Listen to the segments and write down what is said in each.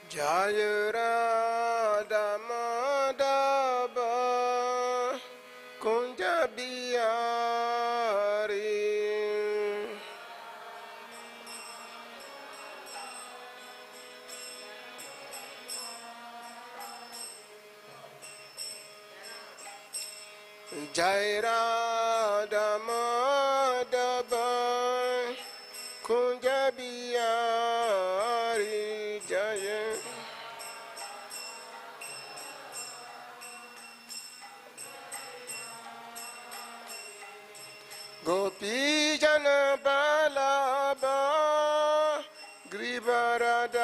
Jaya Radha Madhava Kunja Bihari Jaya Radha Madhava Kunja Bihari Jaya Gopi Jana Balaba Grivaradare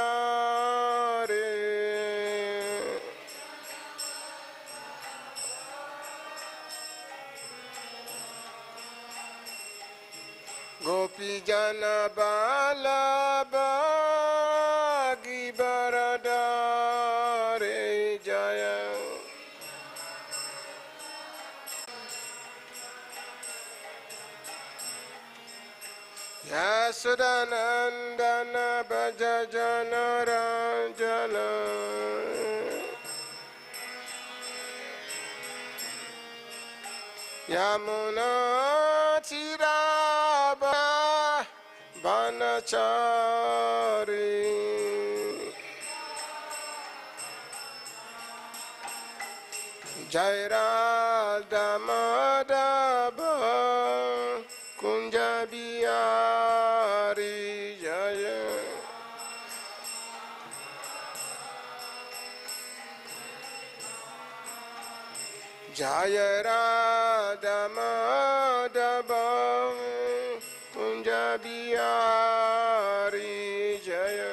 Gopi Jana Balaba Grivaradare Jaya Yasudanandana Bhajajana Ranjana Yamuna Tiraba Banachari Jairada Madhava Kunja Bihari Jaya Jaya Radha Madhava Kunja Bihari Jaya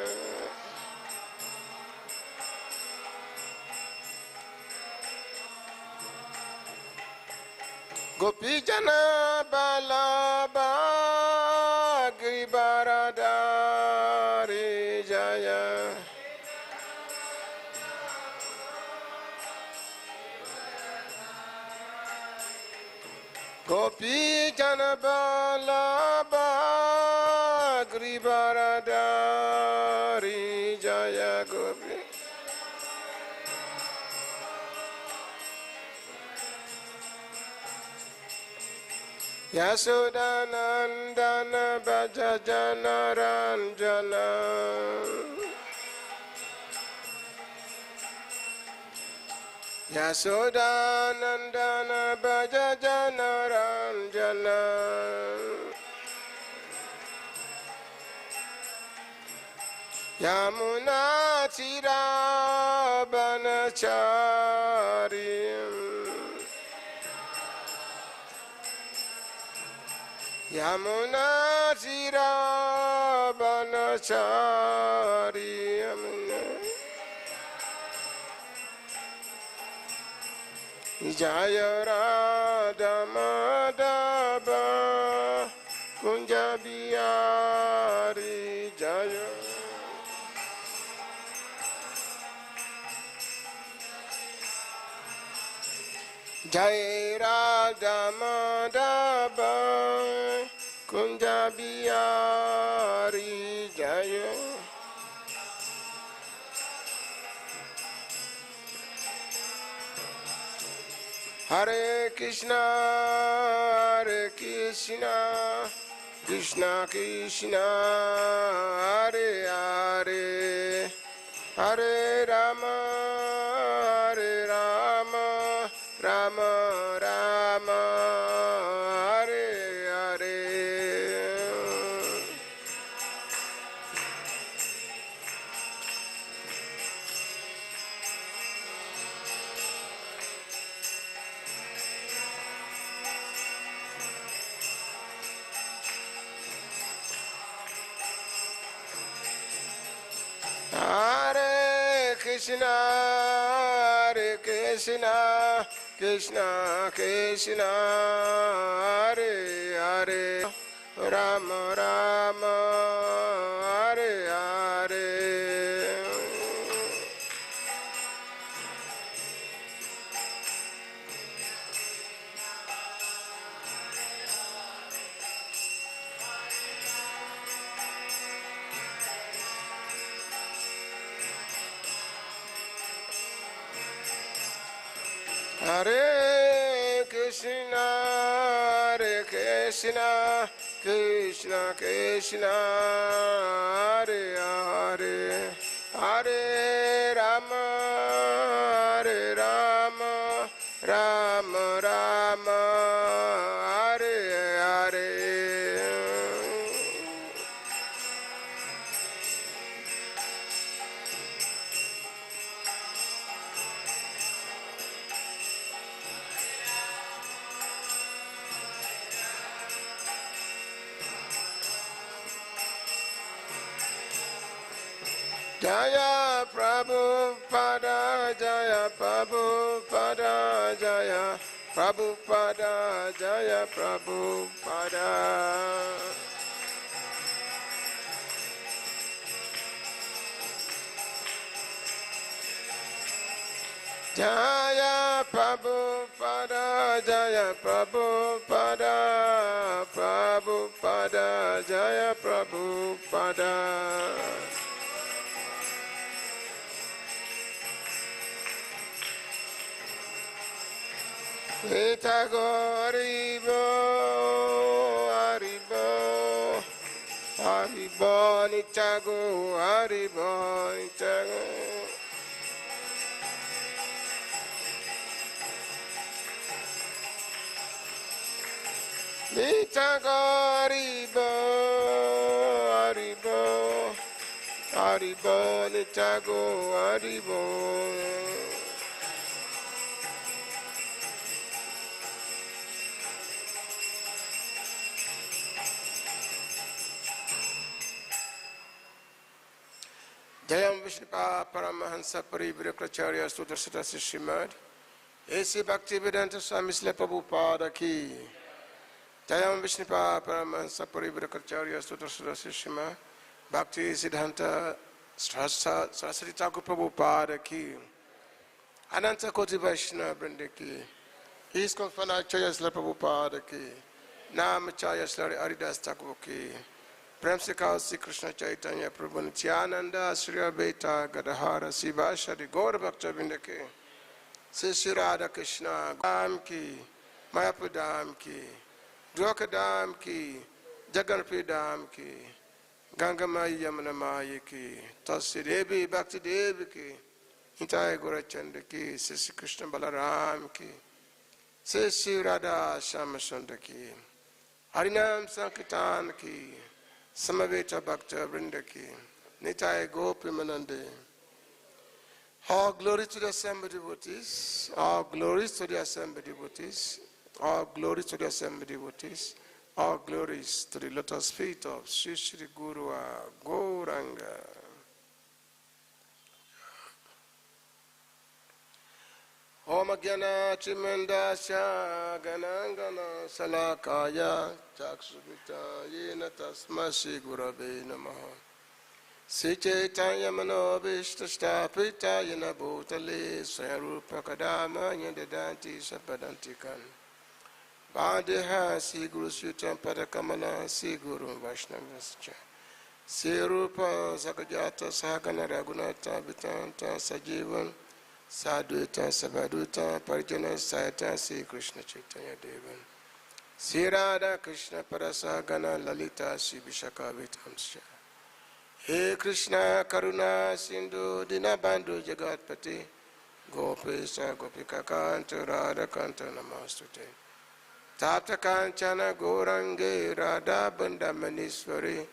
Gopi Jana Balaba Grivaradare Jaya Gopi Jana Balaba Grivaradare Jaya Gopi Yasudanandana Bhajajana Ranjana Yasudanandana Bhajajana Ranjana Yamuna Tirabhanachari Yamuna Tirabhanachari Yamuna Jaya Radha Madhava Kunja Bihari Jaya Jai Radha Madhava Kunja Bihari Jaya Hare Kṛṣṇa Hare Kṛṣṇa Kṛṣṇa Kṛṣṇa Hare Hare Hare Rama Hare Rama Rama Rama Hare Hare Hare Kṛṣṇa Hare Kṛṣṇa Kṛṣṇa Kṛṣṇa Hare Hare Rama Rama Hare Hare Hare Krishna, Krishna Krishna, Hare Hare, Hare Rama, Rama Rama, Hare Hare. Jaya Prabhupada, Jaya Prabhupada, Jaya Prabhupada, Jaya Prabhupada. Jaya Prabhupada, Jaya Prabhupada, Prabhupada, Jaya Prabhupada. Nitago Haribo, Haribo, Haribo, Nitago Haribo, Nitago. Nitago Haribo, Haribo, Haribo, Nitago Haribo. Jayam Vishnupa Paramahansa Parivirakracharya Sudarsata Srimad A.C. Bhaktivedanta Swami Srila Prabhupada Ki. Jayam Vishnupa Paramahansa Parivirakracharya Sudarsata Srimad Bhakti Siddhanta Saraswati Thakur Prabhupada Ki. Ananta Koti Vaishnava Vrinda Ki. ISKCON Fanacharya Srila Prabhupada Ki. Namacharya Srila Haridas Thakur Ki. Prem se kao Sri Kṛṣṇa Chaitanya Prabhu Nityananda Sri Advaita Gadadhara Sivasari Gaura Bhakta Vrinda Ki. Sri Radha Krishna Dham Ki, Mayapur Dham Ki, Dwarka Dham Ki, Jagannath Dham Ki, Ganga Maya Yamuna Maya Ki, Tasya Devi Bhakti Devi Ki, Nitai Gaurachandra Ki, Sri Krishna Balaram Ki, Sri Radha Shyama Ki, Harinam Sankirtan Ki, Samaveta Bhakta Vrinda Ki, Nitai Gopimanande. All glory to the assembled devotees, all glories to the assembled devotees, all glories to the assembled devotees, all glories to the lotus feet of Sri Sri Guru Gauranga. Om Jnana Chimendasya Ganangana Salakaya Chakshubhita Yena Tasma Shri Gurave Namaha Sri Chaitanya Manobhishtasthapita Yena Bhutale Swayarupa Kadama Yendadanti Sapadantikan Vandeha Sri Guru Sutam Padakamana Sri Guru Vaishnavascha Sri Rupa Sakajata Sahagana Raghunatha Vitanta Sajivan Sadhuita Sabhaduta Parijana Sayata Sri Kṛṣṇa Chaitanya Devan Sri Radha Krishna Parasagana Lalita Sri Vishaka Vitamsya He Krishna Karuna Sindhu Dinabandhu Jagatpati Gopesa Gopika Kanta Radha Kanta Namastute Tapta Kanchana Gaurange Radha Bandamaniswari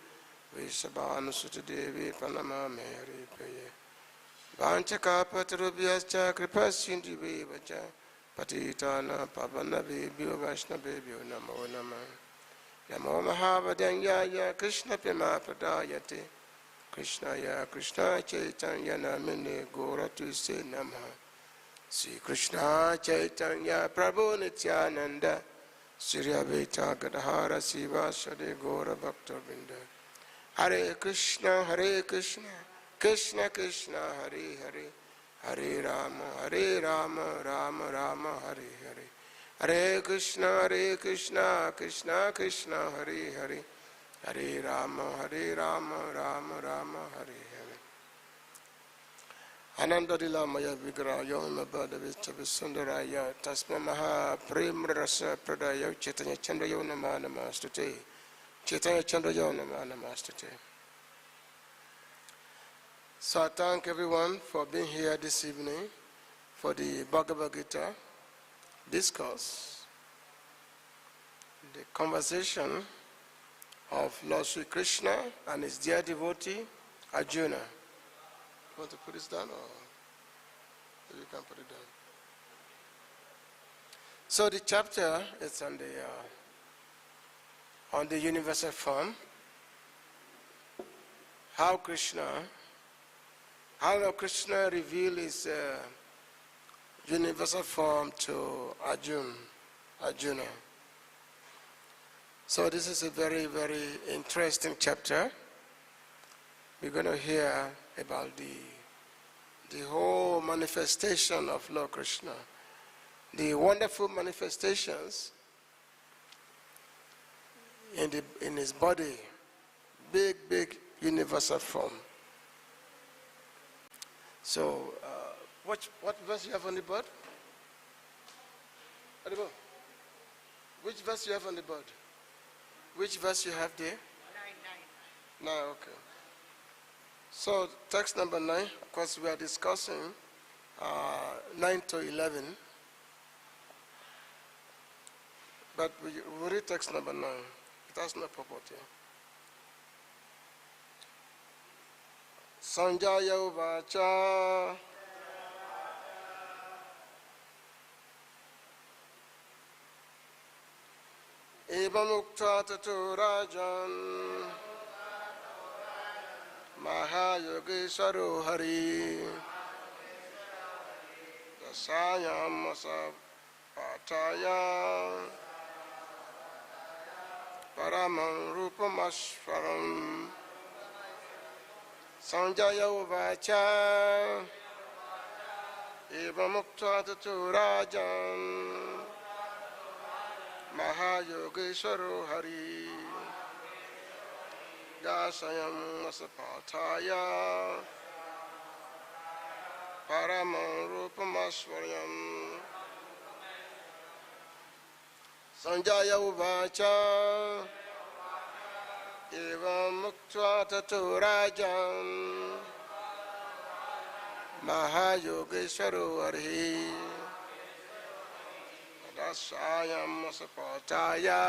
Vishabhanu Sutta Devi paramam Haripaye Vanchakapatarubhyascha Kripasindhiveva Patitana Pavanabhebhyo Vaishnavebhyo Namo Namah Namo Mahavadanyaya Krishna Prema Pradayate Krishnaya Krishna Chaitanya Namine Gauratu Se Namaha Sri Kṛṣṇa Chaitanya Prabhu Nityananda Sri Advaita Gadadhara Sivasari Gaura Bhakta Vrinda Hare Krishna Krishna Krishna Hare Hare Hare Rama Rama Rama Hare Hare Hare Krishna Krishna Krishna Hare Hare Hare Rama Rama Rama Hare Hare Anandadila maya vigra yom bada vichavi sundaraya tasma maha prem rasa pradaya chaitanya chandrayo nama namastate chaitanya chandrayo nama namastate. So I thank everyone for being here this evening for the Bhagavad Gita discourse, the conversation of Lord Sri Krishna and his dear devotee Arjuna. You want to put this down, or you can put it down? So the chapter is on the universal form. How Lord Krishna revealed his universal form to Arjuna. So this is a very, very interesting chapter. We're going to hear about the whole manifestation of Lord Krishna, the wonderful manifestations in his body, big universal form. So, what verse you have on the board? Which verse you have on the board? Which verse you have there? 9. Okay. So, text number 9, of course, we are discussing 9 to 11. But we read text number 9. It has no purport here. Sañjaya uvāca. Evam uktvā tato rājan. Mahā-yogeśvaro hariḥ. Darśayām pārthāya. Paramam rūpam aiśvaram. Sañjaya uvāca. Evam uktvā tato rājan. Mahā-yogeśvaro hariḥ. darśayām pārthāya. Paramam rūpam aiśvaram. Sañjaya uvāca. Evam uktvā tato rājan. Mahā-yogeśvaro hariḥ. darśayām pārthāya.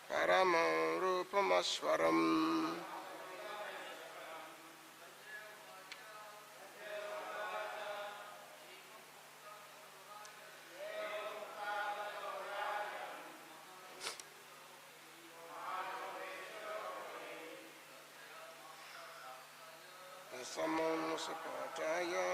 paramam rūpam aiśvaram. Pārthāya.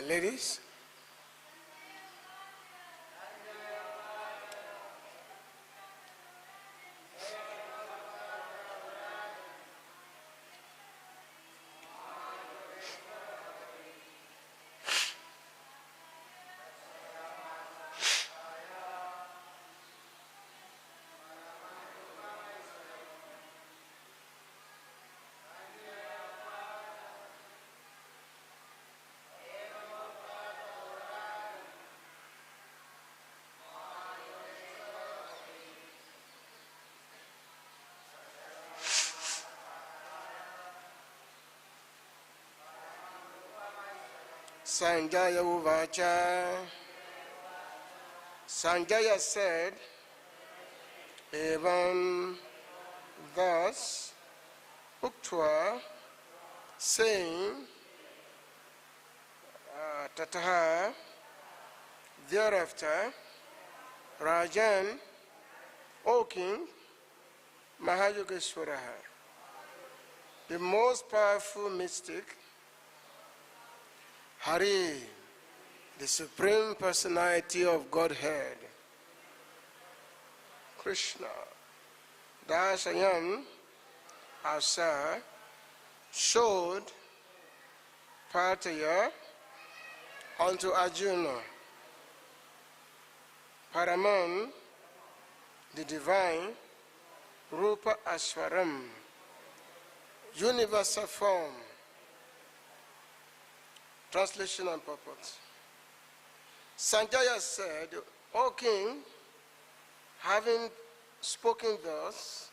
Ladies, Sañjaya uvāca. Sañjaya said, evam, thus, uktvā, saying, tataḥ, thereafter, rājan, O King, mahā-yogeśvaro, the most powerful mystic, hariḥ, the Supreme Personality of Godhead, Kṛṣṇa, darśayām, asa, showed pārthāya unto Arjuna, paramam, the divine, rūpa aiśvaram, universal form. Translation and purport. Sañjaya said, O King, having spoken thus,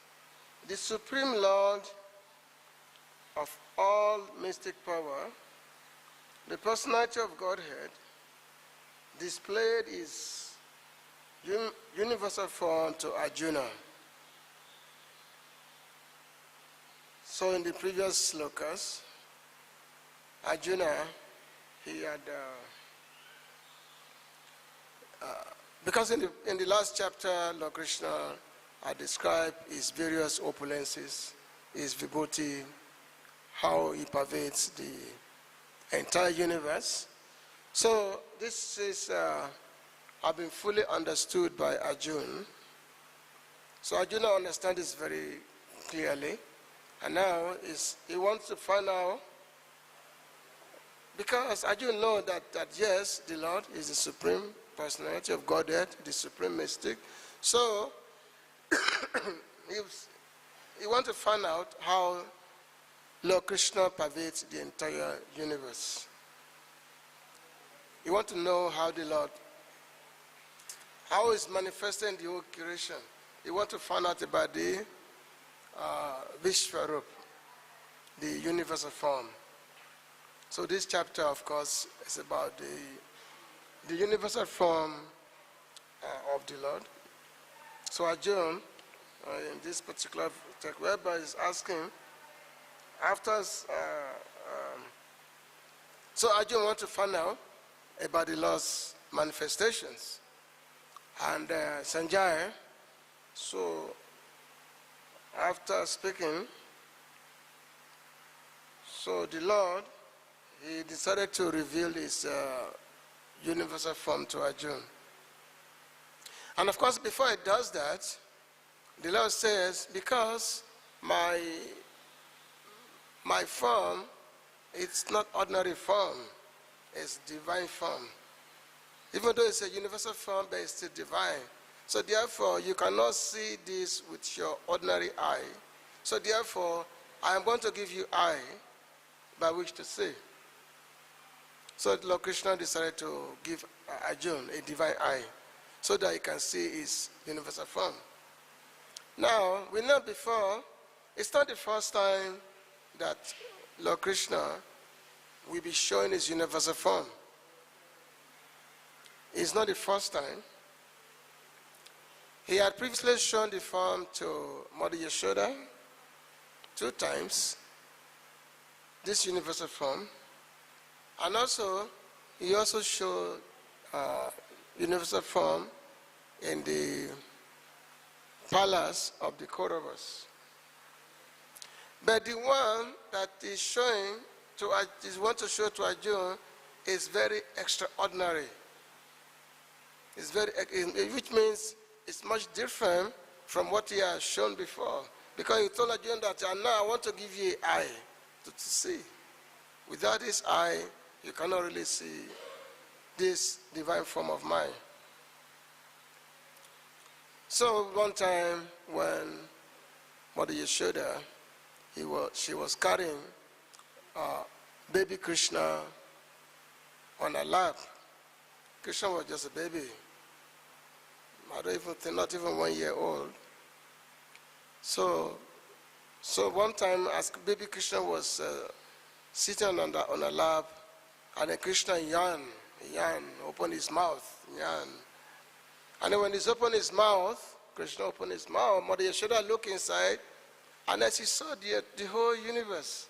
the Supreme Lord of all mystic power, the personality of Godhead, displayed his universal form to Arjuna. So in the previous slokas, Arjuna, he had, because in the last chapter, Lord Kṛṣṇa had described his various opulences, his vibhuti, how he pervades the entire universe. So this is have been fully understood by Arjuna. So Arjuna understands this very clearly, and now he wants to find out. Because Arjuna knows that yes, the Lord is the Supreme Personality of Godhead, the Supreme Mystic. So he wants to find out how Lord Kṛṣṇa pervades the entire universe. He wants to know how the Lord, how is manifesting the whole creation. He wants to find out about the Vishwarup, the universal form. So this chapter, of course, is about the universal form of the Lord. So Arjuna, in this particular text, whereby is asking, after, so Arjuna wants to find out about the Lord's manifestations. And Sañjaya, so after speaking, so the Lord, he decided to reveal his universal form to Arjuna. And of course, before he does that, the Lord says, because my form, it's not ordinary form, it's divine form. Even though it's a universal form, but it's still divine. So therefore, you cannot see this with your ordinary eye. So therefore, I am going to give you eye by which to see. So Lord Kṛṣṇa decided to give Arjuna a divine eye so that he can see his universal form. Now, we know before, it's not the first time that Lord Kṛṣṇa will be showing his universal form. It's not the first time. He had previously shown the form to Mother Yashoda 2 times, this universal form. And also, he also showed universal form in the palace of the Kauravas. But the one that is showing want to show to Arjuna is very extraordinary. It's very, which means it's much different from what he has shown before. Because he told Arjuna that now I want to give you an eye to see. Without this eye, you cannot really see this divine form of mine. So one time when Mother Yashoda, she was carrying baby Kṛṣṇa on her lap. Kṛṣṇa was just a baby. I don't even think, not even 1 year old. So one time, as baby Kṛṣṇa was sitting on her lap, And then Krishna opened his mouth, And then when he opened his mouth, Krishna opened his mouth, Mother Yashoda looked inside, and then she saw the whole universe.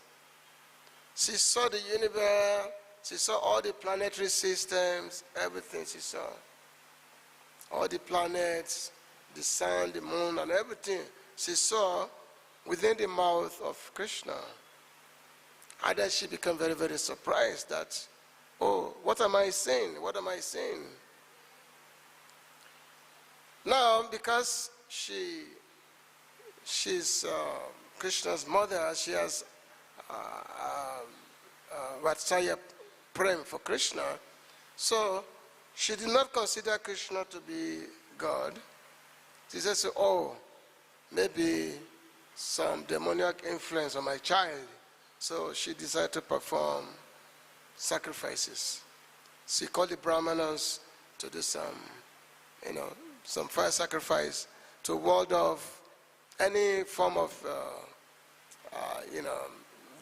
She saw the universe, she saw all the planetary systems, everything she saw. All the planets, the sun, the moon, and everything she saw within the mouth of Krishna. And then she became very, very surprised that, oh, what am I saying? What am I saying? Now, because she's Krishna's mother, she has Vatsalya prem for Krishna, so she did not consider Krishna to be God. She says, oh, maybe some demoniac influence on my child. So she decided to perform sacrifices. She called the Brahmanas to do some fire sacrifice to ward off any form of,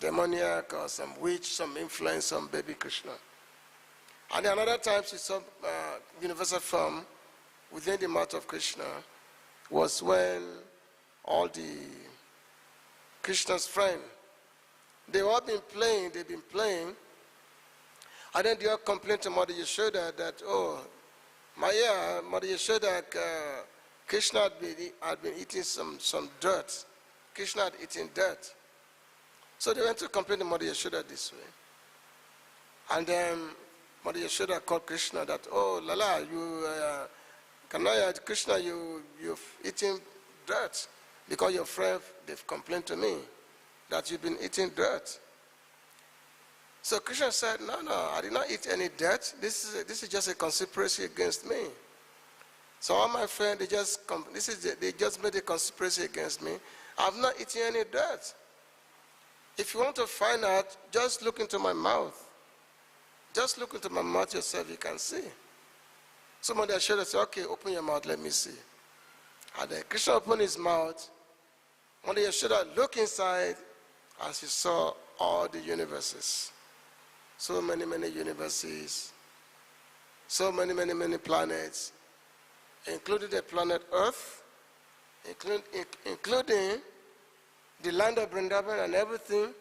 demoniac or some witch, some influence on baby Krishna. And another time she saw universal form within the mouth of Krishna was when all the Krishna's friends, they've been playing, and then they all complained to Mother Yashoda that, oh, Mother Yashoda, Krishna had been eating some dirt. Krishna had eaten dirt. So they went to complain to Mother Yashoda this way. And then Mother Yashoda called Krishna that, oh, Lala, Krishna, you've eaten dirt because your friend, they've complained to me that you've been eating dirt. So Krishna said, no, I did not eat any dirt. This is just a conspiracy against me. So all my friends, they just made a conspiracy against me. I've not eaten any dirt. If you want to find out, just look into my mouth. Just look into my mouth yourself, you can see. Somebody should have said, okay, open your mouth, let me see. And then Krishna opened his mouth. Mother Yashoda looked inside, and she saw all the universes. So many, many universes. So many, many, many planets, including the planet Earth, including the land of Vrindavan and everything.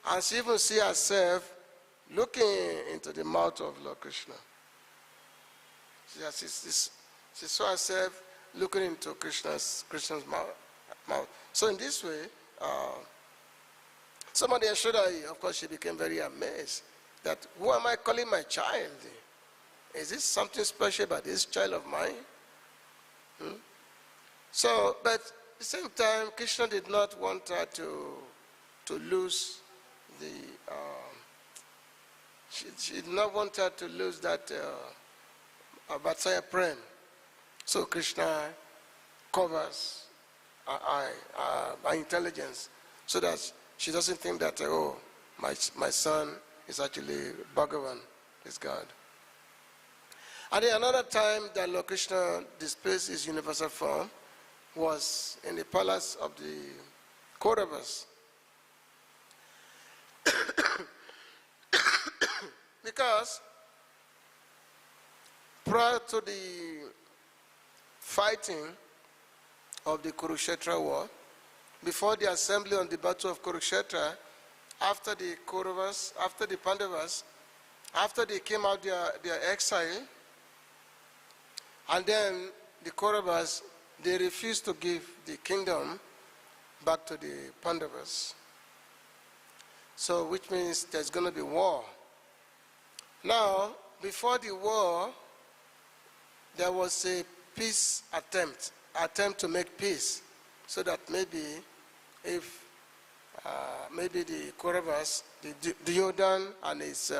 And she even see herself looking into the mouth of Lord Krishna. She saw herself looking into Krishna's mouth. So in this way, somebody assured her, of course, she became very amazed that, who am I calling my child? Is this something special about this child of mine? So, but at the same time, Krishna did not want her to lose the, she did not want her to lose that Vatsalya prem. So Krishna covers our intelligence so that she doesn't think that, oh, my son is actually Bhagavan, is God. And then another time that Lord Krishna displays his universal form was in the palace of the Kauravas. Because prior to the fighting of the Kurukshetra war, before the assembly on the battle of Kurukshetra, after the Kauravas, after the Pandavas, after they came out their exile, and then the Kauravas, they refused to give the kingdom back to the Pandavas. So, which means there's going to be war. Now, before the war, there was a peace attempt to make peace, so that maybe if maybe the Kauravas, the Duryodhana and his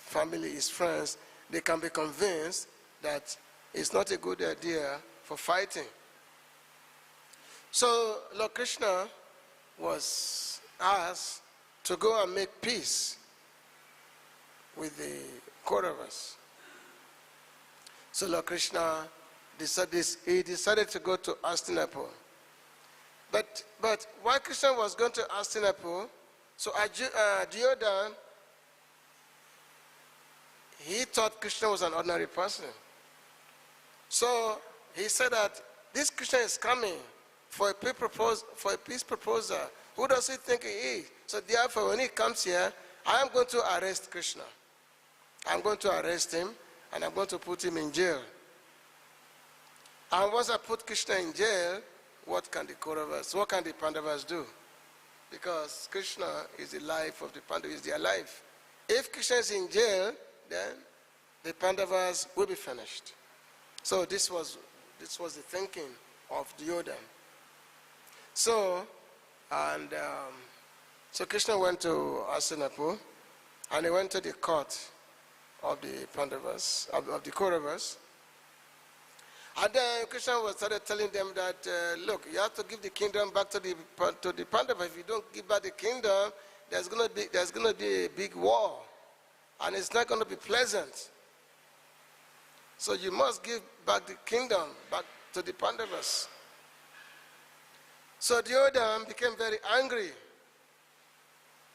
family, his friends, they can be convinced that it's not a good idea for fighting. So Lord Krishna was asked to go and make peace with the Kauravas. So Lord Krishna decided to go to Hastinapur. But while Krishna was going to Hastinapur, so Duryodhana he thought Kṛṣṇa was an ordinary person. So he said that this Kṛṣṇa is coming for a peace proposal. Who does he think he is? So therefore, when he comes here, I am going to arrest Kṛṣṇa. I'm going to arrest him, and I'm going to put him in jail. And once I put Kṛṣṇa in jail, what can the Pandavas do? Because Kṛṣṇa is the life of the Pandavas, is their life. If Kṛṣṇa is in jail, then the Pandavas will be finished. So this was the thinking of Duryodhana. So Kṛṣṇa went to Hastinapur, and he went to the court of the Pandavas, of the Kauravas. And then Kṛṣṇa started telling them that, look, you have to give the kingdom back to the Pandavas. If you don't give back the kingdom, there's going to be a big war, and it's not going to be pleasant. So you must give back the kingdom back to the Pandavas. So Duryodhana became very angry.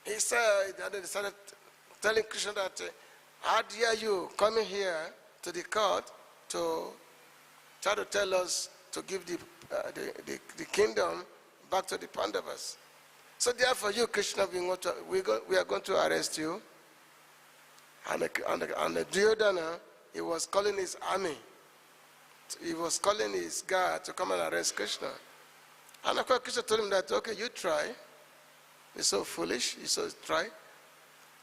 He said, and he started telling Kṛṣṇa that, how dare you coming here to the court to try to tell us to give the kingdom back to the Pandavas. So therefore, you, Kṛṣṇa, we are going to arrest you. And the Duryodhana, he was calling his army. He was calling his guard to come and arrest Kṛṣṇa. And of course, Kṛṣṇa told him that, okay, you try. He's so foolish. He said, try.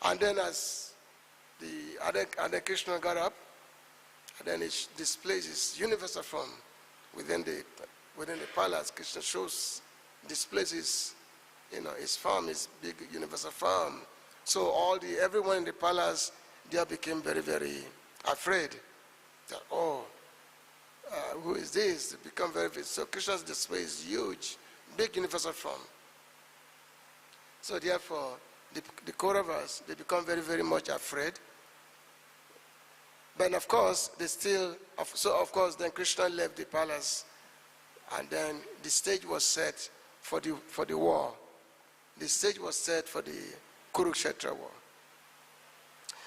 And then as the other Kṛṣṇa got up, and then he displays his universal form within the palace. Kṛṣṇa displays his, his form, his big universal form. So everyone in the palace, they became very, very afraid. That, who is this? They become very, so Kṛṣṇa's display is huge, big universal form. So therefore, the Kauravas, they become very, very much afraid. But of course, then Kṛṣṇa left the palace, and then the stage was set for the war. The stage was set for the Kurukshetra war.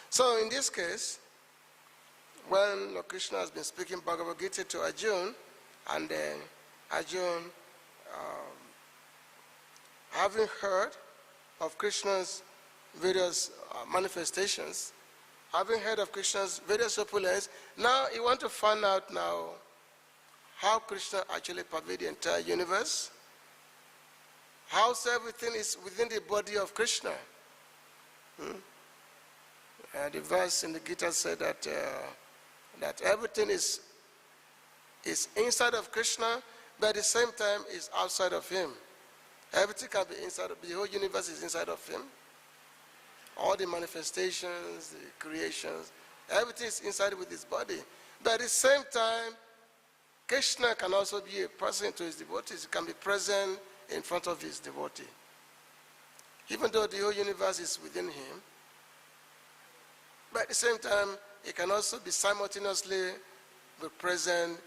So in this case, when Lord Kṛṣṇa has been speaking Bhagavad Gita to Arjuna, and then Arjuna, having heard of Kṛṣṇa's various manifestations, having heard of Kṛṣṇa's various opulence, now he wants to find out now how Kṛṣṇa actually pervades the entire universe, how everything is within the body of Kṛṣṇa. The verse in the Gita said that everything is inside of Kṛṣṇa, but at the same time is outside of him. Everything can be inside of, the whole universe is inside of him. All the manifestations, the creations, everything is inside with his body. But at the same time, Kṛṣṇa can also be a person to his devotees. He can be present in front of his devotee. Even though the whole universe is within him, but at the same time, he can also be simultaneously present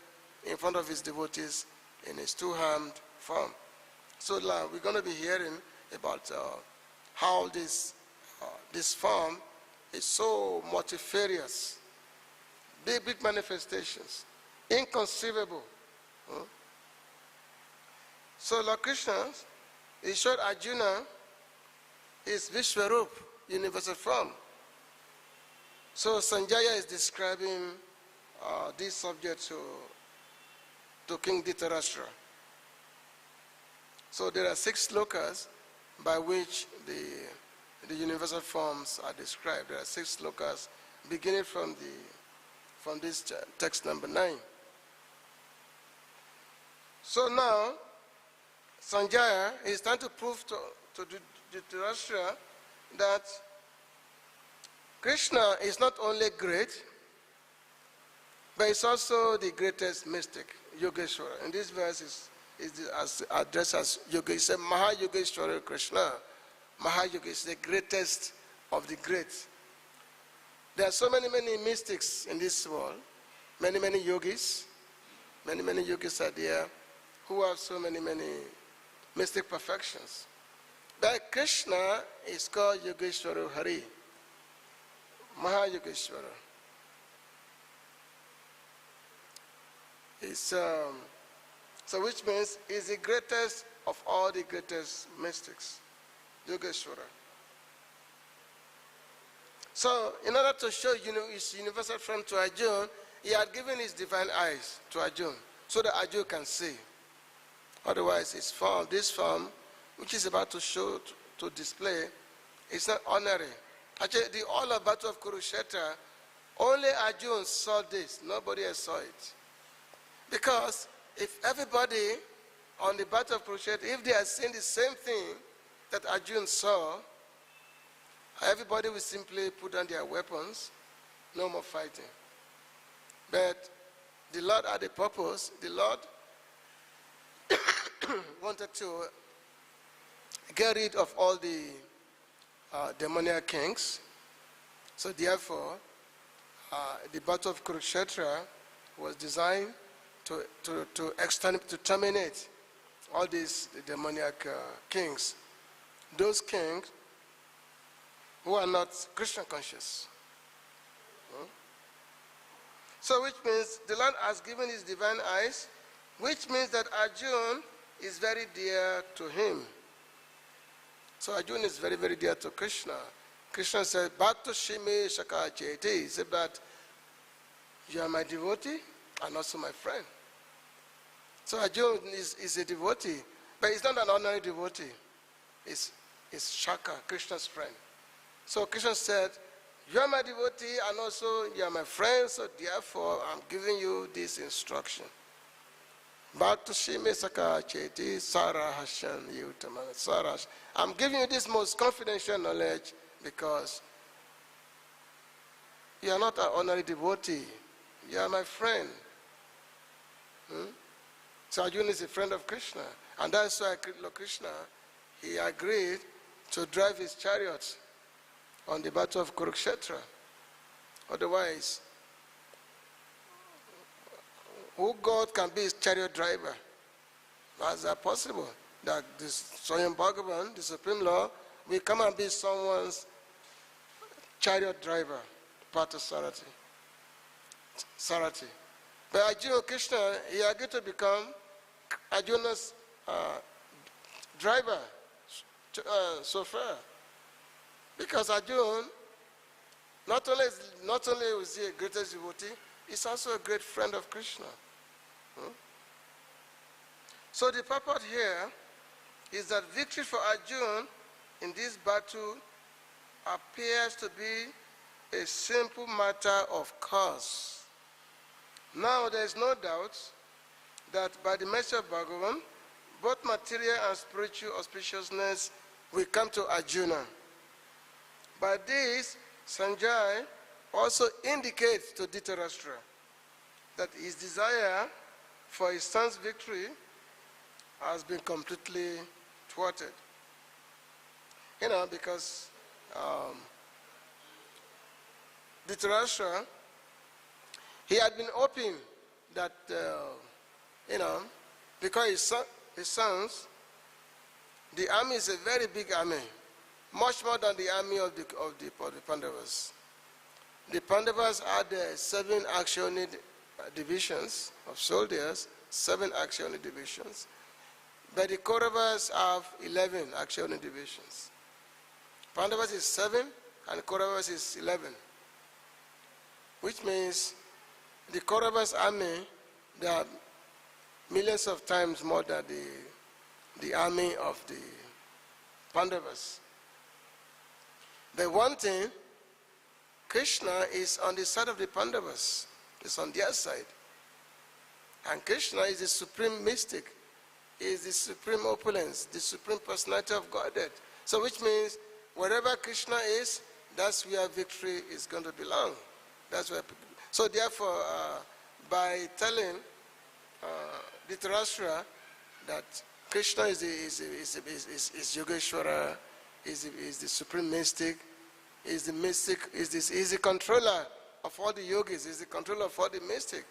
in front of his devotees in his two-armed form. So now we're going to be hearing about how this form is so multifarious, big manifestations, inconceivable. So Lord Kṛṣṇa, he showed Arjuna his Vishwarup, universal form. So Sañjaya is describing this subject to King Dhritarashtra. So there are 6 slokas by which the universal forms are described. There are 6 slokas beginning from this text number 9. So now, Sañjaya is trying to prove to Dhritarashtra that Kṛṣṇa is not only great, but it's also the greatest mystic, Yogeśvara. And this verse is addressed as yoga. He said, mahā-yogeśvaro Kṛṣṇa. Mahā-yoga is the greatest of the great. There are so many mystics in this world, many yogis. Many yogis are there who have so many mystic perfections. But Kṛṣṇa is called Yogeśvaro Hari. Mahā-yogeśvaro. So which means he's the greatest of all the greatest mystics, Yogeshwara. So in order to show his universal form to Arjuna, he had given his divine eyes to Arjuna so that Arjuna can see. Otherwise, his form, this form, which is about to show, to display, is not ordinary. Actually, the all of battle of Kurukshetra, only Arjuna saw this. Nobody else saw it. Because if everybody on the battle of Kurukshetra, if they had seen the same thing that Arjuna saw, everybody will simply put down their weapons, no more fighting. But the Lord had a purpose. The Lord wanted to get rid of all the demoniac kings. So therefore, the battle of Kurukshetra was designed to terminate all these demoniac kings. Those kings who are not Kṛṣṇa conscious. So which means the Lord has given his divine eyes, which means that Arjuna is very dear to him. So Arjuna is very, very dear to Kṛṣṇa. Kṛṣṇa said, Bhatto Shime Shaka Cheti. He said that you are my devotee and also my friend. So Arjuna is a devotee, but he's not an ordinary devotee. He's Shaka, Kṛṣṇa's friend. So Kṛṣṇa said, you are my devotee and also you are my friend, so therefore I'm giving you this instruction. Bhatto Shime Shaka Cheti Sarahashan Yutamana Sarash. I'm giving you this most confidential knowledge because you are not an ordinary devotee. You are my friend. So Arjuna is a friend of Kṛṣṇa. And that's why Lord Kṛṣṇa, he agreed to drive his chariot on the battle of Kurukshetra. Otherwise, who God can be his chariot driver? How is that possible? That this Sañjaya Bhagavan, the Supreme Lord, will come and be someone's chariot driver, pārthāya. But Arjuna Kṛṣṇa, he agreed to become Arjuna's driver, chauffeur. Because Arjuna, not only was he a greatest devotee, he's also a great friend of Kṛṣṇa. So the purport here is that victory for Arjuna in this battle appears to be a simple matter of course. Now there is no doubt that by the mercy of Bhagavan, both material and spiritual auspiciousness will come to Arjuna. By this, Sañjaya also indicates to Dhritarashtra that his desire for his son's victory has been completely thwarted. Because Dhritarashtra, he had been hoping that, because his sons, the army is a very big army, much more than the army of the Pandavas. The Pandavas had 7 action divisions of soldiers, 7 action divisions. But the Kauravas have 11 action divisions. Pandavas is 7 and Kauravas is 11. Which means the Kauravas army, they are millions of times more than the army of the Pandavas. But one thing, Kṛṣṇa is on the side of the Pandavas. It's on their side. And Kṛṣṇa is the supreme mystic. He is the supreme opulence, the Supreme Personality of Godhead. So which means wherever Kṛṣṇa is, that's where victory is going to belong. That's where. So therefore, by telling Dhritarashtra that Kṛṣṇa is Yogeshwara, is the supreme mystic, is the controller of all the yogis, is the controller of all the mystic.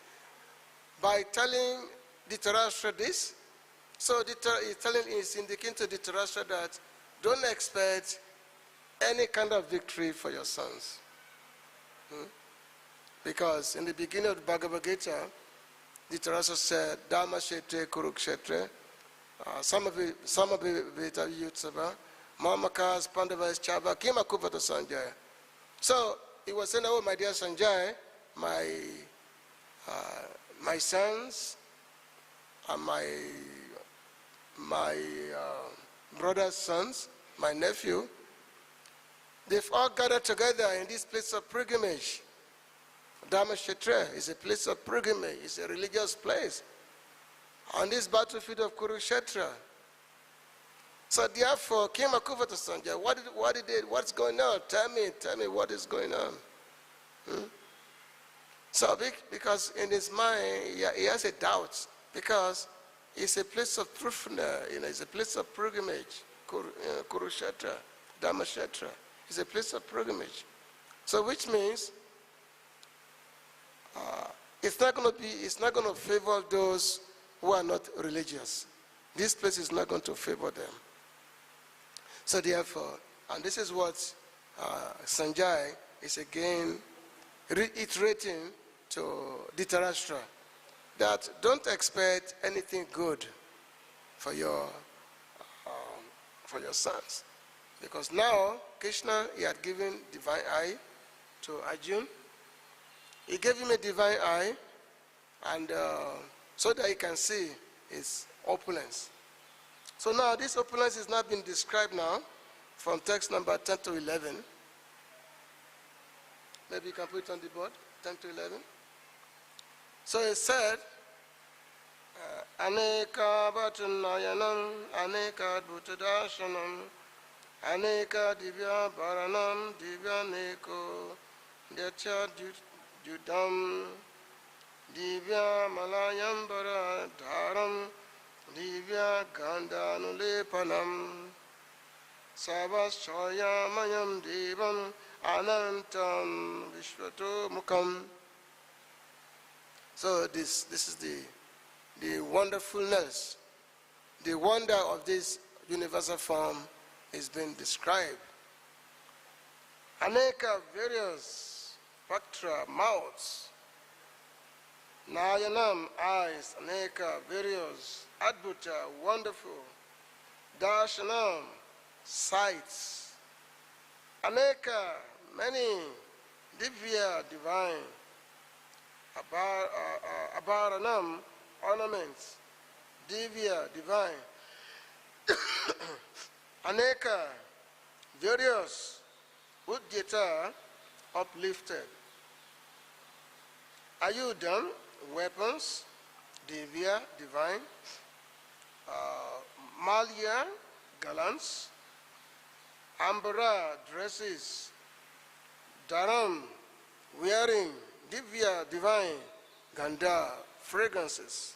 By telling Dhritarashtra this, so he's indicating to Dhritarashtra that don't expect any kind of victory for your sons. Because in the beginning of the Bhagavad Gita, Dhritarashtra said, Dharma Kshetre Kurukshetre, Samabhita Yutsava, Mamakas Pandavas Chava, Kima Kupata Sañjaya. So he was saying, oh my dear Sañjaya, my sons and my brother's sons, my nephew, they've all gathered together in this place of pilgrimage. Dharma Kshetra is a place of pilgrimage, it's a religious place. On this battlefield of Kurukshetra. So therefore, Kima Kupata Sañjaya, what's going on? Tell me what is going on. So because in his mind, he has a doubt, because it's a place of truthfulness, it's a place of pilgrimage, Kurukshetra, Dharma Kshetra. It's a place of pilgrimage. So which means it's not going to favor those who are not religious. This place is not going to favor them. So therefore, and this is what Sañjaya is again reiterating to Dhritarashtra, that don't expect anything good for your sons. Because now, Kṛṣṇa, he had given divine eye to Arjuna. He gave him a divine eye, and so that he can see his opulence. So now this opulence is not being described now from text number 10 to 11. Maybe you can put it on the board, 10 to 11. So it said, Aneka bhatanayanam, Aneka bhutadasanam, Aneka divya bharanam, divya neko, Dyacha judam, divya malayam bharadharam, divya gandanulepanam, savasyamayam devam, anantam vishvato mukam. So this is the wonderfulness, the wonder of this universal form is being described. Aneka various Paktra mouths, Nayanam eyes, Aneka various Adbhuta wonderful, Darśayām sights, Aneka many Divya divine, Abharanam ornaments, Divya divine, Aneka various Udyata uplifted, Ayudam weapons, Divya divine, Malya gallants, Ambara dresses, Dharam wearing, Divya divine, Gandha fragrances,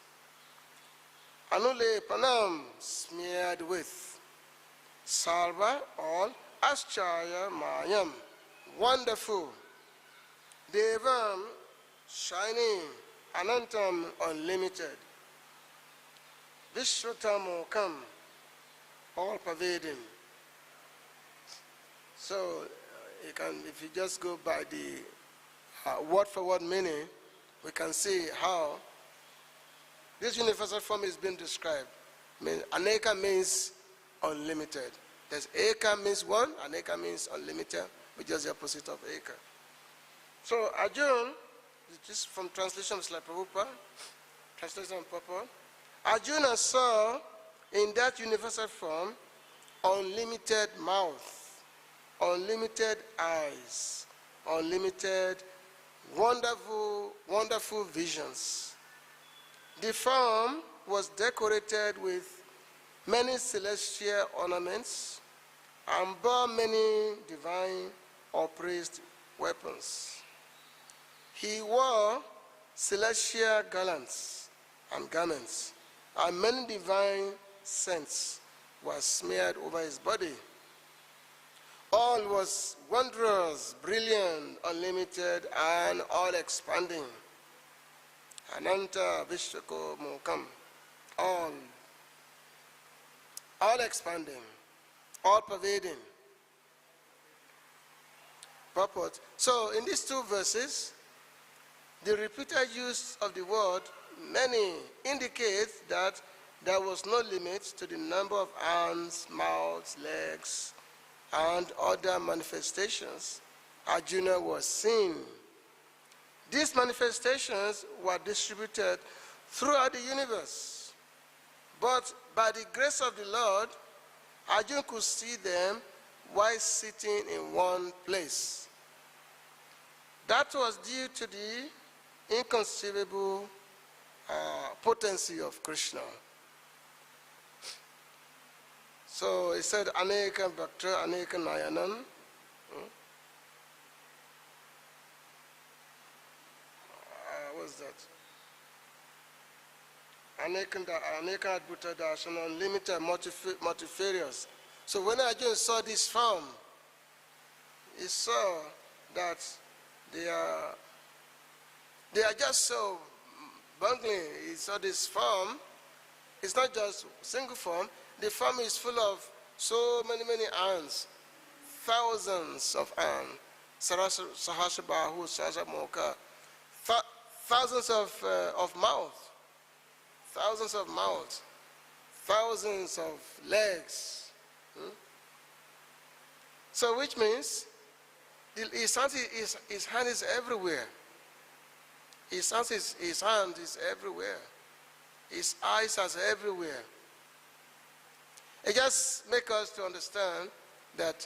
Anule panam smeared with, Salva all, Aschaya mayam wonderful, evam shining, Anantam unlimited, Vishwatamokam all pervading. So you can, if you just go by the word for word meaning, we can see how this universal form is being described. Aneka means unlimited. There's eka means one, aneka means unlimited, which is the opposite of eka. So Arjuna, this is from translation of Srila Prabhupada, translation of purport. Arjuna saw in that universal form unlimited mouth, unlimited eyes, unlimited wonderful visions. The form was decorated with many celestial ornaments and bore many divine or praised weapons. He wore celestial garlands and garments, and many divine scents were smeared over his body. All was wondrous, brilliant, unlimited, and all-expanding. Ananta Vishwako Mokam, all-expanding, all-pervading. Purport. So in these two verses, the repeated use of the word many indicates that there was no limit to the number of arms, mouths, legs, and other manifestations Arjuna was seeing. These manifestations were distributed throughout the universe, but by the grace of the Lord, Arjuna could see them while sitting in one place. That was due to the inconceivable potency of Kṛṣṇa. So he said, Aneka Bhakta, Aneka Nayanam. What's that? Aneka Adbhuta Darsana, unlimited, multifarious. So when Arjuna saw this form, he saw that they are just so bungling. He saw this form. It's not just single form. The form is full of so many ants, thousands of ants. Sahasrabahu, Sahasramoka, thousands of mouths, thousands of legs. So which means his hand is everywhere. His hand is everywhere. His eyes are everywhere. It just makes us to understand that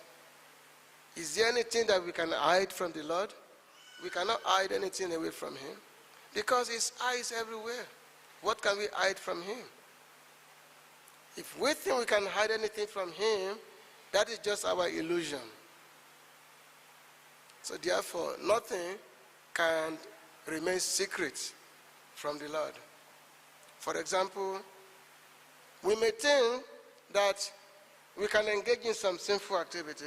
is there anything that we can hide from the Lord? We cannot hide anything away from him because his eye is everywhere. What can we hide from him? If we think we can hide anything from him, that is just our illusion. So therefore, nothing can remain secret from the Lord. For example, we may think that we can engage in some sinful activity.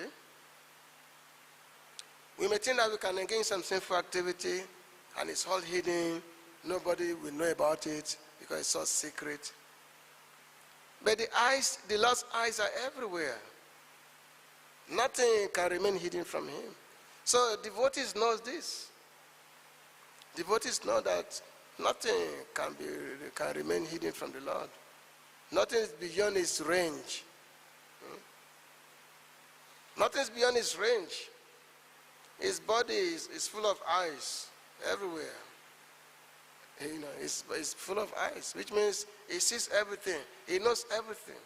We may think that we can engage in some sinful activity and it's all hidden. Nobody will know about it because it's all secret. But the Lord's eyes are everywhere. Nothing can remain hidden from him. So devotees know this. Devotees know that nothing can remain hidden from the Lord. Nothing is beyond his range. Nothing is beyond his range. His body is full of eyes everywhere. It's full of eyes, which means he sees everything. He knows everything.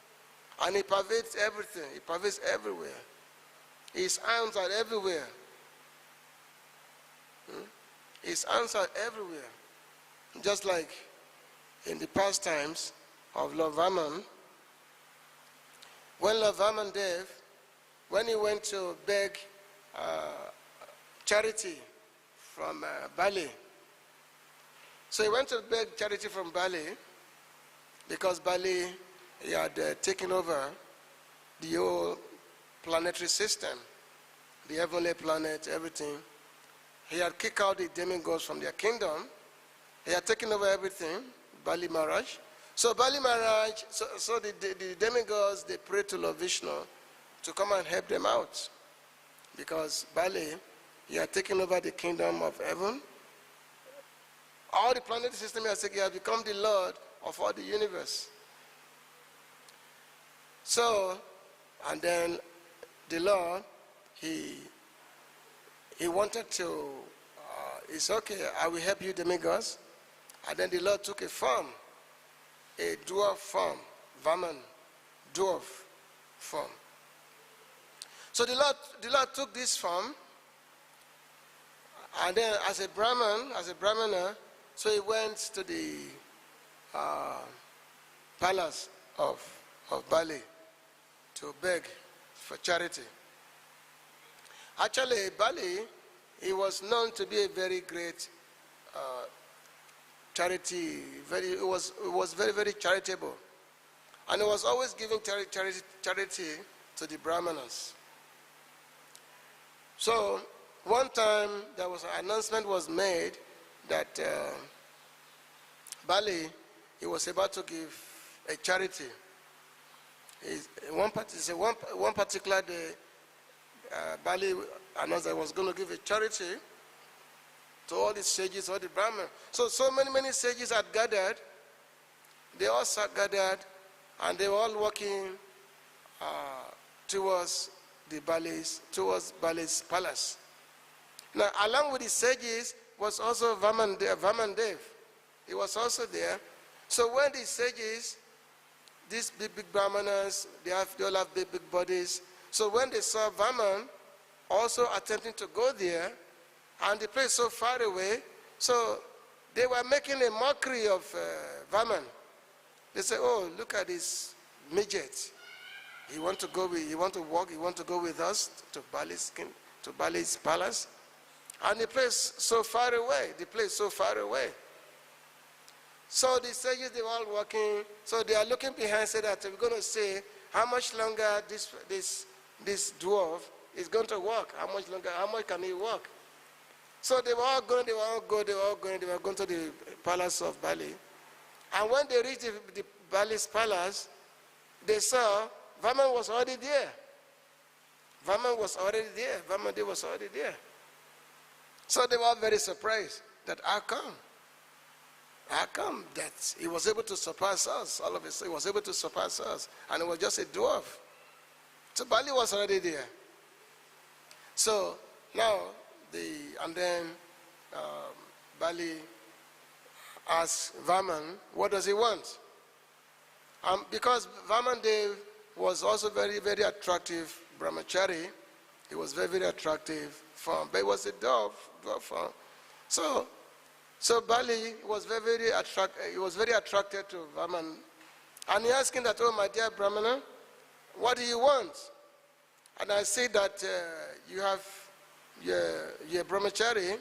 And he pervades everything. He pervades everywhere. His arms are everywhere. His arms are everywhere. Just like in the past times of Lord Vamana, when Lord Vamana, when he went to beg charity from Bali, so he went to beg charity from Bali because Bali he had taken over the whole planetary system, the heavenly planet, everything. He had kicked out the demigods from their kingdom. He had taken over everything, Bali Maharaj. So Bali Maharaj, so the demigods, they prayed to Lord Vishnu to come and help them out. Because Bali, he had taken over the kingdom of heaven. All the planetary system he has become the Lord of all the universe. So, and then the Lord, he wanted to, it's okay, I will help you demigods. And then the Lord took a form, a dwarf form, Vamana, dwarf form. So the Lord took this form, and then as a Brahmana, so he went to the palace of Bali to beg for charity. Actually, Bali, he was known to be a very great charity. He was very, very charitable. And he was always giving charity to the Brahmanas. So, one time, there was an announcement was made that Bali, he was about to give a charity. One particular day, Bali announced that he was going to give a charity to all the sages, all the Brahmins. So many sages had gathered. They all gathered, and they were all walking towards Bali's palace. Now, along with the sages was also Vamandev. He was also there. So when the sages, these big brahmanas, they all have big bodies. So when they saw Vaman also attempting to go there, and the place so far away, so they were making a mockery of Vaman. They say, "Oh, look at this midget. He want to go with us to Bali's palace, and the place so far away. So the sages, they were all walking. So they are looking behind, say that we're going to see how much longer this dwarf is going to walk. How much can he walk? So they were all going to the palace of Bali. And when they reached the Bali's palace, they saw Vaman was already there. Vaman was already there. So they were all very surprised that how come that he was able to surpass us? All of a sudden, he was able to surpass us, and it was just a dwarf. So Bali was already there. So now, Bali asked Vaman, what does he want? Because Vamandev was also very, very attractive brahmachari. He was very, very attractive form, but he was a dwarf form. So Bali was very attracted to Vaman. And he asked him that, "Oh, my dear Brahmana, what do you want?" And I see that you have your brahmachari.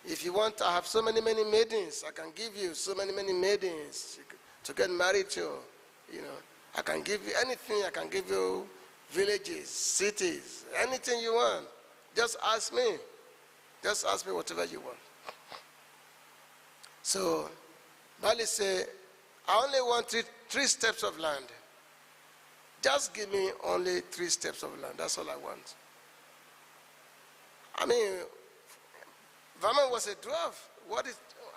If you want, I have so many maidens. I can give you so many maidens to get married to. I can give you anything. I can give you villages, cities, anything you want. Just ask me. Just ask me whatever you want. So Bali said, "I only want three steps of land. Just give me only 3 steps of land. That's all I want." I mean, Vaman was a dwarf.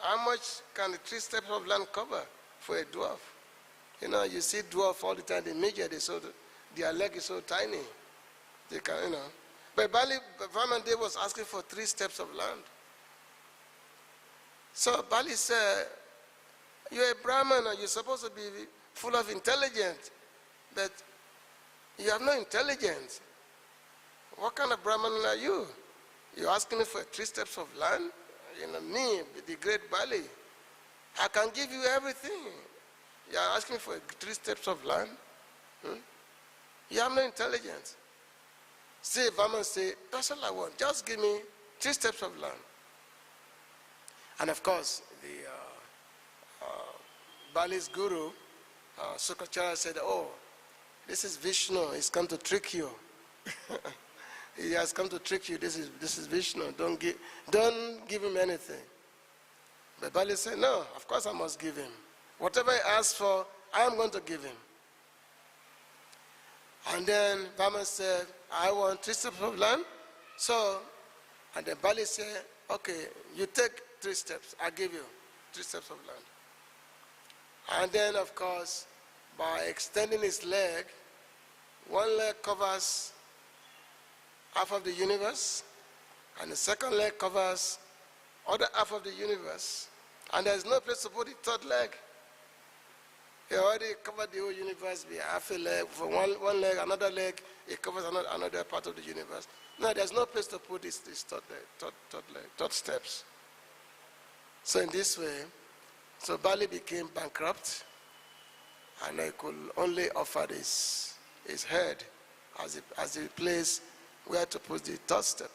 How much can the 3 steps of land cover for a dwarf? You see dwarf all the time. The midget, their leg is so tiny. They can, But Vaman was asking for 3 steps of land. So Bali said, "You're a Brahman and you're supposed to be full of intelligence, but you have no intelligence. What kind of Brahman are you? You're asking me for 3 steps of land? Me, the great Bali, I can give you everything. You're asking for 3 steps of land? You have no intelligence." See, Vaman say, "That's all I want. Just give me 3 steps of land." And of course, the Bali's guru, Sukracharya, said, "Oh, this is Vishnu. He's come to trick you. He has come to trick you. This is Vishnu. Don't give him anything." But Bali said, "No, of course I must give him. Whatever he asks for, I am going to give him." And then Vaman said, "I want 3 steps of land." And then Bali said, "Okay, you take 3 steps. I give you 3 steps of land." And then, of course, by extending his leg, one leg covers half of the universe, and the second leg covers other half of the universe. And there's no place to put the third leg. He already covered the whole universe with half a leg, for one leg, another leg, it covers another part of the universe. No, there's no place to put this third steps. So in this way, Bali became bankrupt, and he could only offer his head as a place where to put the third step.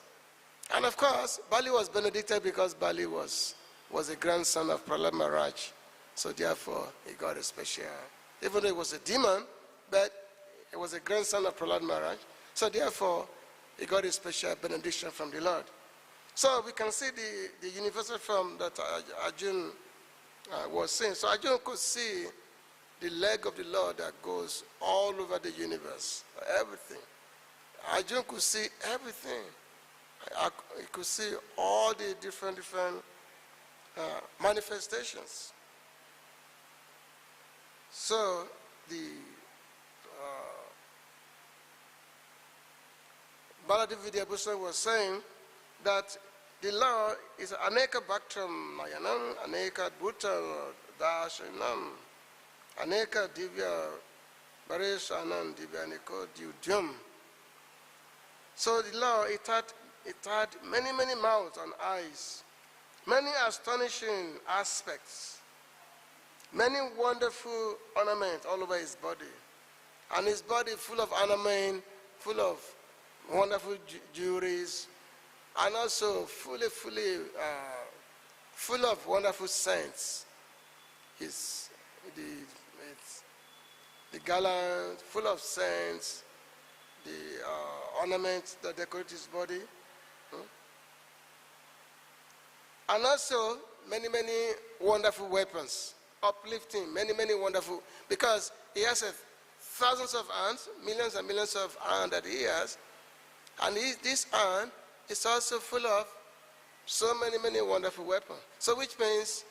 And of course, Bali was benedicted because Bali was a grandson of Prahlad Maharaj. So therefore, he got a special, even though he was a demon, but he was a grandson of Prahlad Maharaj. So therefore, he got a special benediction from the Lord. So we can see the universal form that Arjuna was saying. So Arjuna could see the leg of the Lord that goes all over the universe, everything. Arjuna could see everything. You could see all the different manifestations. So the Baladev Vidyabhushan was saying that the law is aneka bhaktram nayanam, aneka bhutam darśayām, aneka divya bareshanam divyaniko dyudyam. So the law, it had many mouths and eyes, many astonishing aspects, many wonderful ornaments all over his body, and his body full of ornament, full of wonderful jewelries, and also full of wonderful scents. It's the garland, full of scents, the ornaments that decorate his body, and also many wonderful weapons, uplifting, many wonderful, because he has thousands of hands, millions and millions of hands that he has, and this hand is also full of so many wonderful weapons. So which means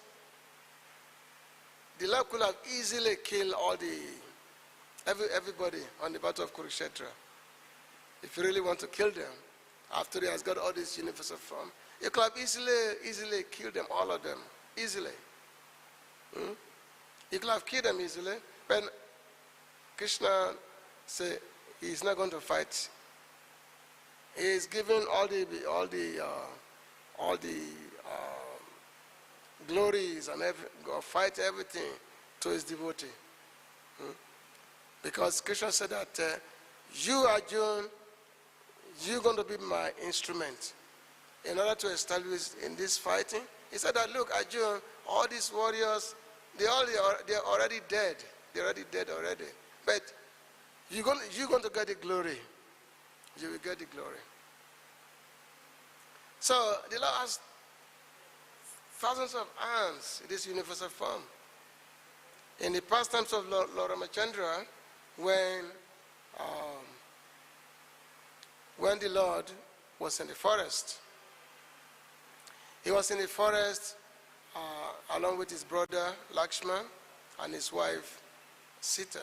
the Lord could have easily killed everybody on the battle of Kurukshetra. If you really want to kill them, after he has got all this universal form, you could have easily killed them, all of them, easily. You could have killed them easily, but Kṛṣṇa said he's not going to fight. He is giving all the glories and fight everything to his devotee. Because Kṛṣṇa said that you, Arjuna, you're going to be my instrument in order to establish in this fighting. He said that, look, Arjuna, all these warriors, they're already dead. They're already dead already. But you're going to get the glory. You will get the glory. So the Lord has thousands of hands in this universal form. In the past times of Lord Ramachandra, when the Lord was in the forest, he was in the forest along with his brother Lakshman and his wife Sita.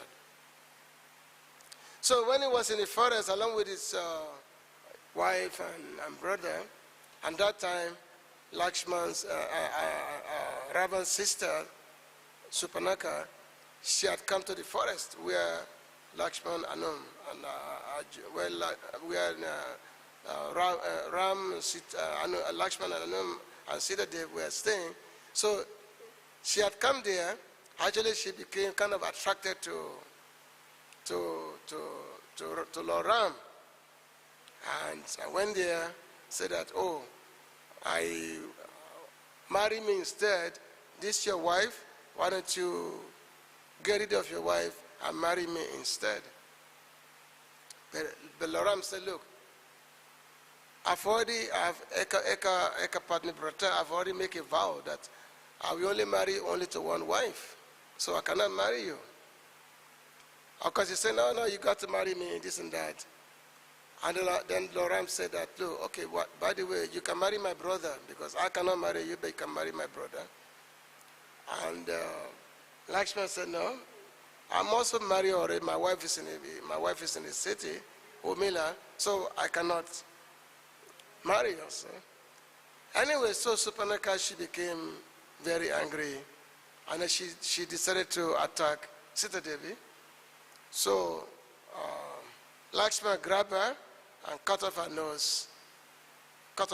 So when he was in the forest along with his wife and brother, and that time Lakshman's Ravan's sister Supanaka, she had come to the forest where Lakshman and Lakshman and Sita were staying. So she had come there. Actually, she became kind of attracted to Lord Ram, and I went there, said that, oh, marry me instead. This is your wife. Why don't you get rid of your wife and marry me instead? But Lord Ram said, look, I've already made a vow that I will only marry to one wife, so I cannot marry you. Of course, he said, no, you got to marry me, this and that. And then Lord Ram said that, look, okay, by the way, you can marry my brother, because I cannot marry you, but you can marry my brother. And Lakshman said, no, I'm also married already. My wife is in the city, Umila, so I cannot marry also. Anyway, so Supanaka, she became very angry, and then she decided to attack Sita Devi. So Lakshman grabbed her and cut off her nose, and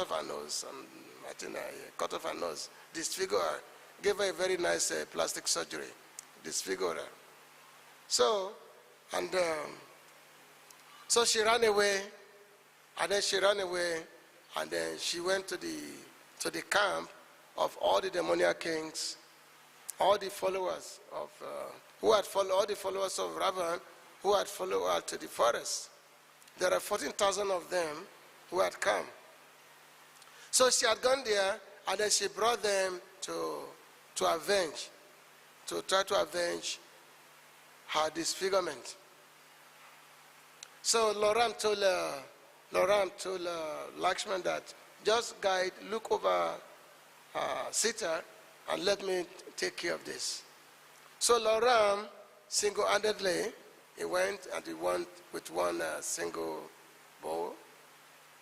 I think cut off her nose, disfigured her, gave her a very nice plastic surgery, disfigured her. So she ran away, and then she went to the camp of all the demoniac kings, all the followers of all the followers of Ravan who had followed her to the forest. There are 14,000 of them who had come. So she had gone there, and then she brought them to try to avenge her disfigurement. So Lord Ram told Lord Ram told Lakshman that just guide, look over Sita and let me take care of this. So Lord Ram, single-handedly, he went and he went with one single bow,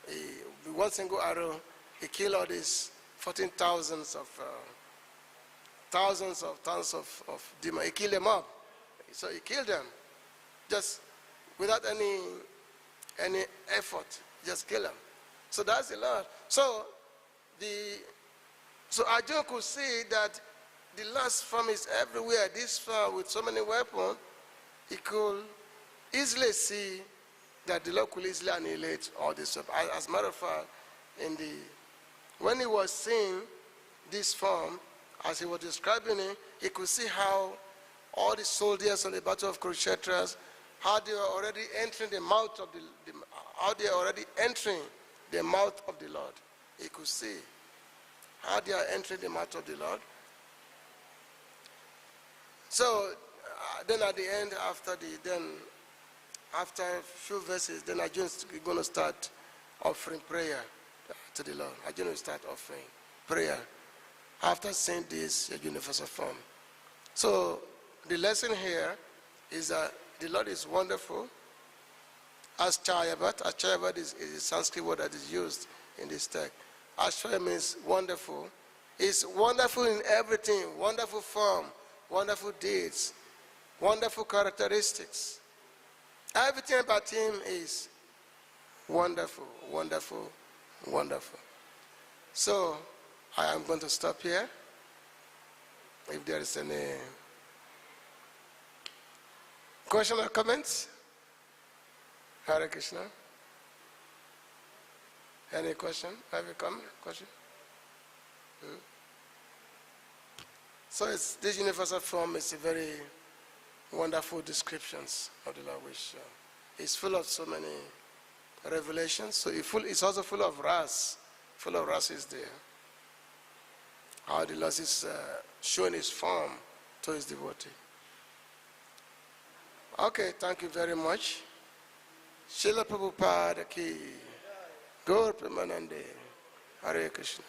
with one single arrow, he killed all these 14,000 thousands of tons of demons. He killed them up. So he killed them, just without any effort, just kill them. So that's the Lord. So Arjuna could see that the last form is everywhere. This form with so many weapons, he could easily see that the Lord could easily annihilate all this stuff. As a matter of fact, when he was seeing this form, as he was describing it, he could see how all the soldiers on the battle of Kurukshetra, how they were already entering the mouth of the Lord. He could see how they are entering the mouth of the Lord. So then at the end, after a few verses, then Arjuna is going to start offering prayer to the Lord. Arjuna will start offering prayer after saying this, your universal form. So the lesson here is that the Lord is wonderful. Ascharyavat is a Sanskrit word that is used in this text. Ascharya means wonderful. It's wonderful in everything, wonderful form, wonderful deeds, wonderful characteristics. Everything about him is wonderful, wonderful, wonderful. So I am going to stop here. If there is any question or comments? Hare Krishna. Any question? Have you come? Question? So this universal form is a very wonderful descriptions of the Lord, which is full of so many revelations. So it's also full of ras. Full of ras is there. How the Lord is showing his form to his devotee. Okay, thank you very much. Srila Prabhupada ki Gaur Premanande. Hare Krishna.